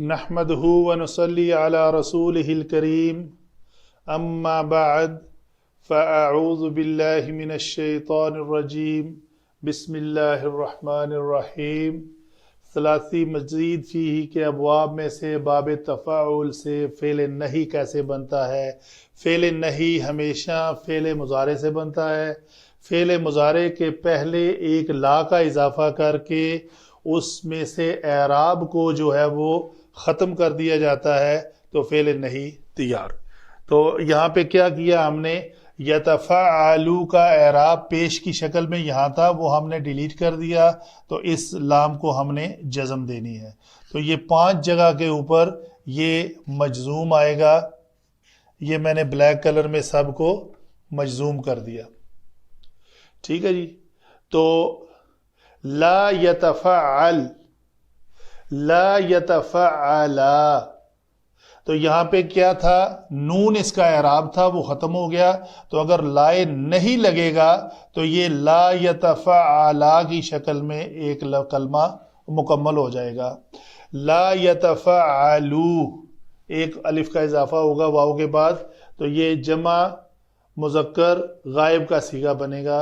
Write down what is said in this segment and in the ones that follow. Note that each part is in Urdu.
نحمده ونصلي على رسوله الكريم اما بعد فاعوذ بالله من الشیطان الرجیم بسم اللہ الرحمن الرحیم۔ ثلاثی مزید فیہی کے ابواب میں سے باب تفاعل سے فعل نہی کیسے بنتا ہے۔ فعل نہی ہمیشہ فعل مضارع سے بنتا ہے۔ فعل مضارع کے پہلے ایک لا کا اضافہ کر کے اس میں سے اعراب کو جو ہے وہ ختم کر دیا جاتا ہے تو فعل نہی تیار۔ تو یہاں پہ کیا کیا ہم نے، یتفعلوا کا اعراب پیش کی شکل میں یہاں تھا، وہ ہم نے ڈیلیٹ کر دیا، تو اس لام کو ہم نے جزم دینی ہے۔ تو یہ 5 جگہ کے اوپر یہ مجزوم آئے گا۔ یہ میں نے بلیک کلر میں سب کو مجزوم کر دیا، ٹھیک ہے جی۔ تو لا یتفعل، لا یتفعلا، تو یہاں پہ کیا تھا، نون اس کا اعراب تھا وہ ختم ہو گیا، تو اگر لائے نہیں لگے گا تو یہ لا یتفعلا کی شکل میں ایک کلمہ مکمل ہو جائے گا۔ لا یتفعلو، ایک الف کا اضافہ ہوگا واو کے بعد، تو یہ جمع مذکر غائب کا صیغہ بنے گا۔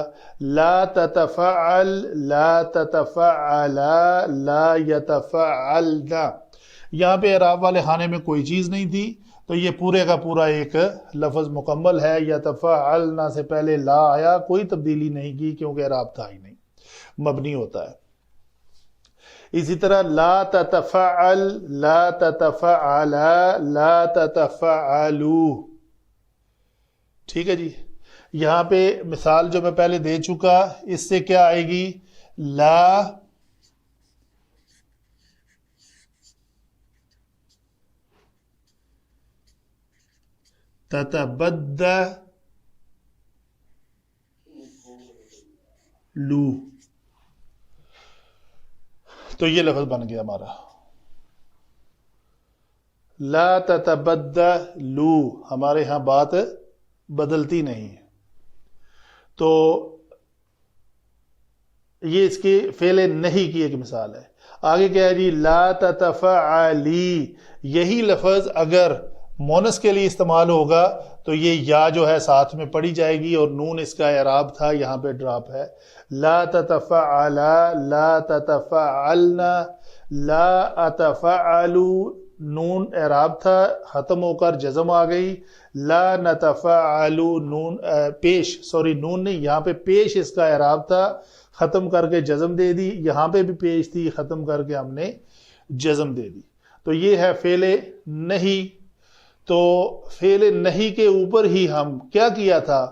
لا تتفعل، لا تتفعلا، لا یتفعلنا، یہاں پہ اعراب والے خانے میں کوئی چیز نہیں تھی، تو یہ پورے کا پورا ایک لفظ مکمل ہے۔ یتفعلنا سے پہلے لا آیا، کوئی تبدیلی نہیں کی کیونکہ اعراب تھا ہی نہیں، مبنی ہوتا ہے۔ اسی طرح لا تتفعل، لا تتفعلا، لا تتفعلو، ٹھیک ہے جی۔ یہاں پہ مثال جو میں پہلے دے چکا، اس سے کیا آئے گی، لا تتبدلو، تو یہ لفظ بن گیا ہمارا لا تتبدلو، ہمارے ہاں بات بدلتی نہیں ہے۔ تو یہ اس کی فعل نہیں کی ایک مثال ہے۔ آگے کیا ہے جی، لا تتفعلی، یہی لفظ اگر مونس کے لیے استعمال ہوگا تو یہ یا جو ہے ساتھ میں پڑھی جائے گی، اور نون اس کا اعراب تھا یہاں پہ ڈراپ ہے۔ لا تتفعلا، لا تتفعلنا، لا اتفعلو، نون اعراب تھا ختم ہو کر جزم آ گئی۔ لا نتفعلو، نون نون نہیں، یہاں پہ پیش اس کا اعراب تھا، ختم کر کے جزم دے دی، یہاں پہ بھی پیش تھی، ختم کر کے ہم نے جزم دے دی۔ تو یہ ہے فعل نہیں۔ تو فعل نہیں کے اوپر ہی ہم کیا کیا تھا،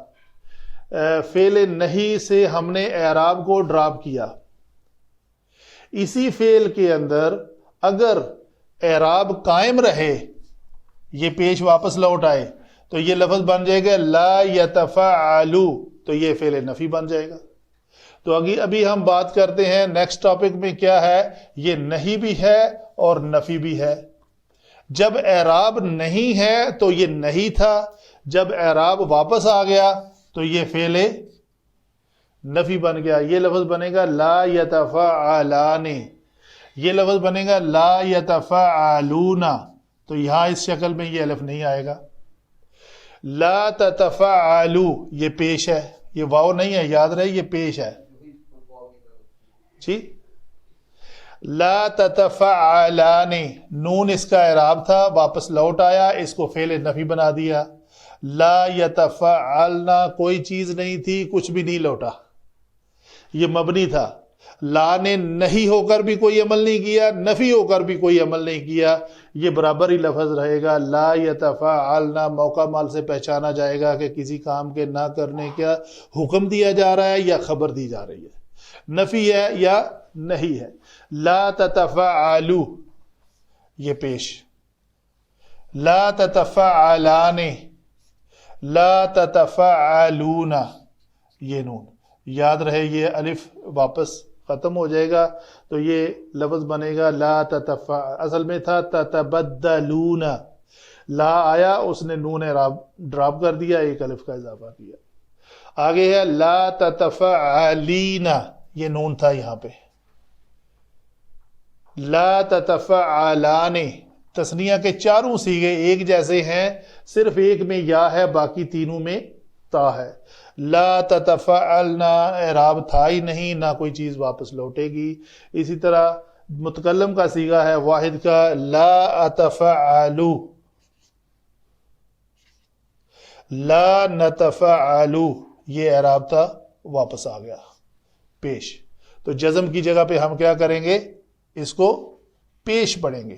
فعل نہیں سے ہم نے اعراب کو ڈراپ کیا۔ اسی فعل کے اندر اگر اعراب قائم رہے، یہ پیش واپس لوٹ آئے، تو یہ لفظ بن جائے گا لا یتفعلو، تو یہ فعل نفی بن جائے گا۔ تو ابھی ہم بات کرتے ہیں نیکسٹ ٹاپک میں کیا ہے، یہ نہیں بھی ہے اور نفی بھی ہے۔ جب اعراب نہیں ہے تو یہ نہیں تھا، جب اعراب واپس آ گیا تو یہ فعل نفی بن گیا۔ یہ لفظ بنے گا لا یتفعلان، یہ لفظ بنے گا لا یتفعلون، تو یہاں اس شکل میں یہ الف نہیں آئے گا۔ لا تتفعلو، یہ پیش ہے، یہ واو نہیں ہے، یاد رہے یہ پیش ہے جی۔ لا تتفعلان، نون اس کا اعراب تھا واپس لوٹ آیا، اس کو فعل نفی بنا دیا۔ لا یتفعلنا، کوئی چیز نہیں تھی، کچھ بھی نہیں لوٹا، یہ مبنی تھا۔ لا نے نہیں ہو کر بھی کوئی عمل نہیں کیا، نفی ہو کر بھی کوئی عمل نہیں کیا، یہ برابر ہی لفظ رہے گا۔ لا یتفعلنا موقع مال سے پہچانا جائے گا کہ کسی کام کے نہ کرنے کا حکم دیا جا رہا ہے یا خبر دی جا رہی ہے، نفی ہے یا نہیں ہے۔ لا تتفعلو، یہ پیش۔ لا تتفعلان، لا تتفعلون، یہ نون، یاد رہے یہ الف واپس ختم ہو جائے گا تو یہ لفظ بنے گا لا اصل میں تھا تتبدلون، لا آیا اس نے نون ڈراپ کر دیا، ایک الف کا اضافہ کیا۔ آگے ہے لا تتفعلین، یہ نون تھا یہاں پہ۔ لا تتفعلان، تثنیہ کے چاروں صیغے ایک جیسے ہیں، صرف ایک میں یا ہے، باقی تینوں میں تا ہے۔ لا تتفعلنا اعراب تھا ہی نہیں، نہ کوئی چیز واپس لوٹے گی۔ اسی طرح متکلم کا صیغہ ہے واحد کا لا اتفعلو، لا نتفعلو، یہ اعراب تھا، واپس آ گیا پیش۔ تو جزم کی جگہ پہ ہم کیا کریں گے؟ اس کو پیش پڑھیں گے۔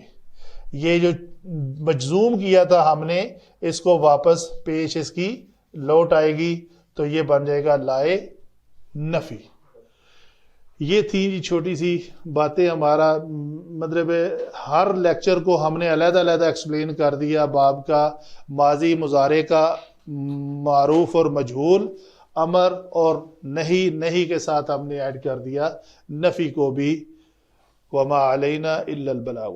یہ جو مجزوم کیا تھا ہم نے، اس کو واپس پیش اس کی لوٹ آئے گی، تو یہ بن جائے گا لائے نفی۔ یہ تھی جی چھوٹی سی باتیں، ہمارا مطلب ہر لیکچر کو ہم نے علیحدہ علیحدہ ایکسپلین کر دیا۔ باب کا ماضی مضارع کا معروف اور مجہول، امر اور نہیں کے ساتھ ہم نے ایڈ کر دیا نفی کو بھی۔ وما علینا الا البلاغ۔